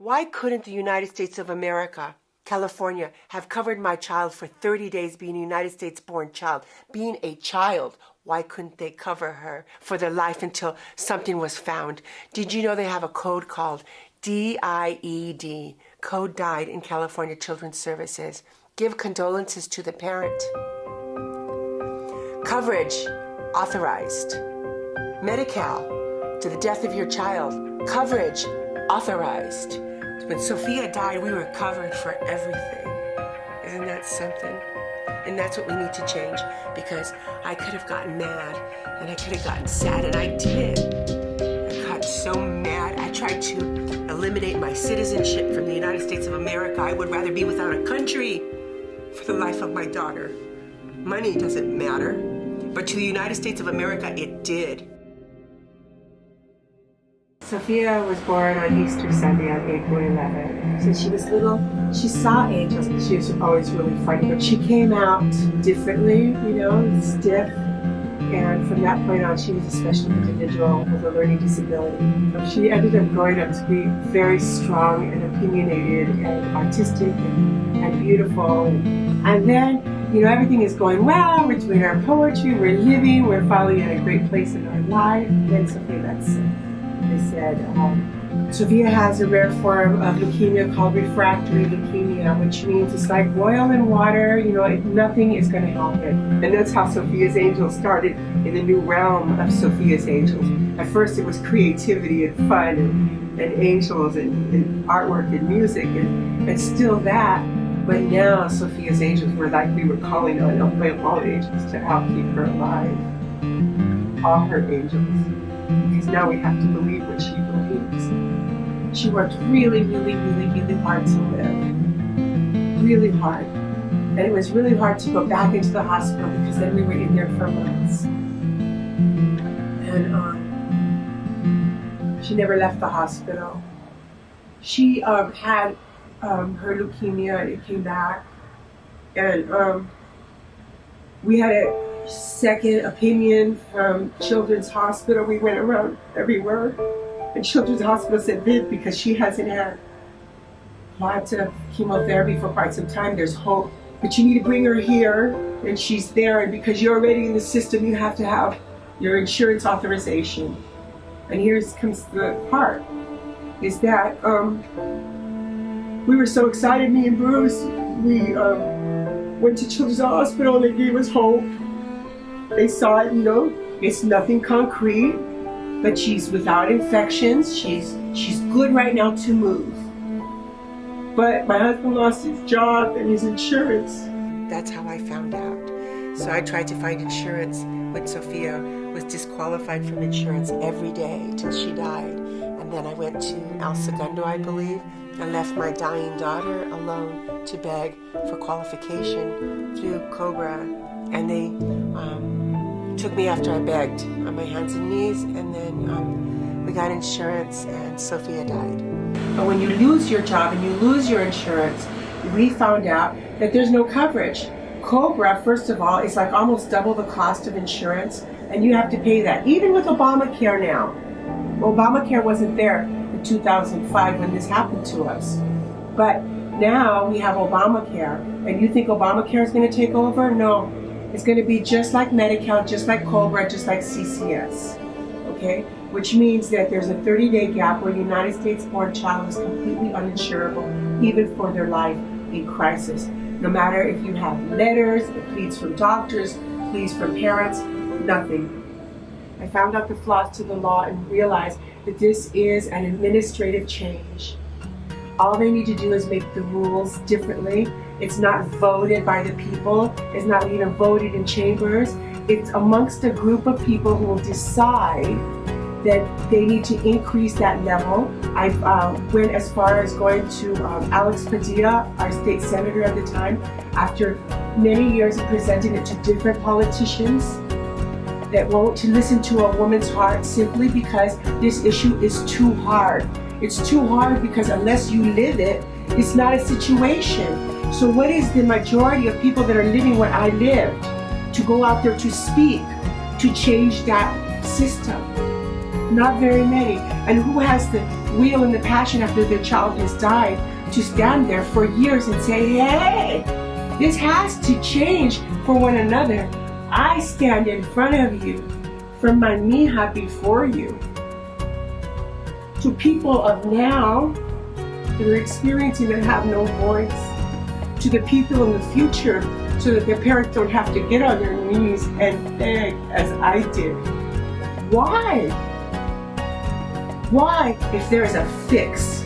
Why couldn't the United States of America, California, have covered my child for 30 days being a United States-born child, being a child? Why couldn't they cover her for their life until something was found? Did you know they have a code called DIED, Code Died in California Children's Services? Give condolences to the parent. Coverage authorized. Medi-Cal, to the death of your child. Coverage authorized. When Sophia died, we were covered for everything. Isn't that something? And that's what we need to change, because I could have gotten mad and I could have gotten sad, and I did. I got so mad. I tried to eliminate my citizenship from the United States of America. I would rather be without a country for the life of my daughter. Money doesn't matter, but to the United States of America, it did. Sophia was born on Easter Sunday on April 11th. Since she was little, she saw angels. She was always really funny, but she came out differently, stiff. And from that point on, she was a special individual with a learning disability. She ended up growing up to be very strong and opinionated and artistic and beautiful. And then, everything is going well. We're doing our poetry, we're living, we're finally at a great place in our life. Then Sophia got sick. They said, Sophia has a rare form of leukemia called refractory leukemia, which means it's like oil and water, nothing is going to help it. And that's how Sophia's Angels started in the new realm of Sophia's Angels. At first it was creativity and fun and angels and artwork and music and still that. But now Sophia's Angels were like we were calling on all angels to help keep her alive. All her angels. Because now we have to believe what she believes. She worked really, really, really, really hard to live. Really hard. And it was really hard to go back into the hospital because then we were in there for months. And she never left the hospital. She had her leukemia, it came back. And we had a second opinion from Children's Hospital. We went around everywhere, and Children's Hospital said, Viv, because she hasn't had lots of chemotherapy for quite some time, there's hope, but you need to bring her here, and she's there, and because you're already in the system, you have to have your insurance authorization. And here comes the part, is that we were so excited, me and Bruce, we went to Children's Hospital and they gave us hope. They saw it, it's nothing concrete, but she's without infections. She's good right now to move. But my husband lost his job and his insurance. That's how I found out. So I tried to find insurance when Sophia was disqualified from insurance every day till she died. And then I went to El Segundo, I believe, and left my dying daughter alone to beg for qualification through COBRA. And they took me after I begged on my hands and knees, and then we got insurance and Sophia died. But when you lose your job and you lose your insurance, we found out that there's no coverage. COBRA, first of all, is like almost double the cost of insurance, and you have to pay that. Even with Obamacare now. Obamacare wasn't there in 2005 when this happened to us. But now we have Obamacare, and you think Obamacare is going to take over? No. It's going to be just like Medi-Cal, just like COBRA, just like CCS, okay? Which means that there's a 30-day gap where a United States-born child is completely uninsurable, even for their life in crisis. No matter if you have letters, pleads from doctors, pleas from parents, nothing. I found out the flaws to the law and realized that this is an administrative change. All they need to do is make the rules differently. It's not voted by the people. It's not even voted in chambers. It's amongst a group of people who will decide that they need to increase that level. I went as far as going to Alex Padilla, our state senator at the time, after many years of presenting it to different politicians that won't listen to a woman's heart simply because this issue is too hard. It's too hard because unless you live it, it's not a situation. So what is the majority of people that are living what I lived to go out there to speak, to change that system? Not very many. And who has the will and the passion after their child has died to stand there for years and say, hey, this has to change for one another. I stand in front of you from my mija before you. To people of now that are experiencing that have no voice. To the people in the future, so that their parents don't have to get on their knees and beg as I did. Why? Why, if there is a fix,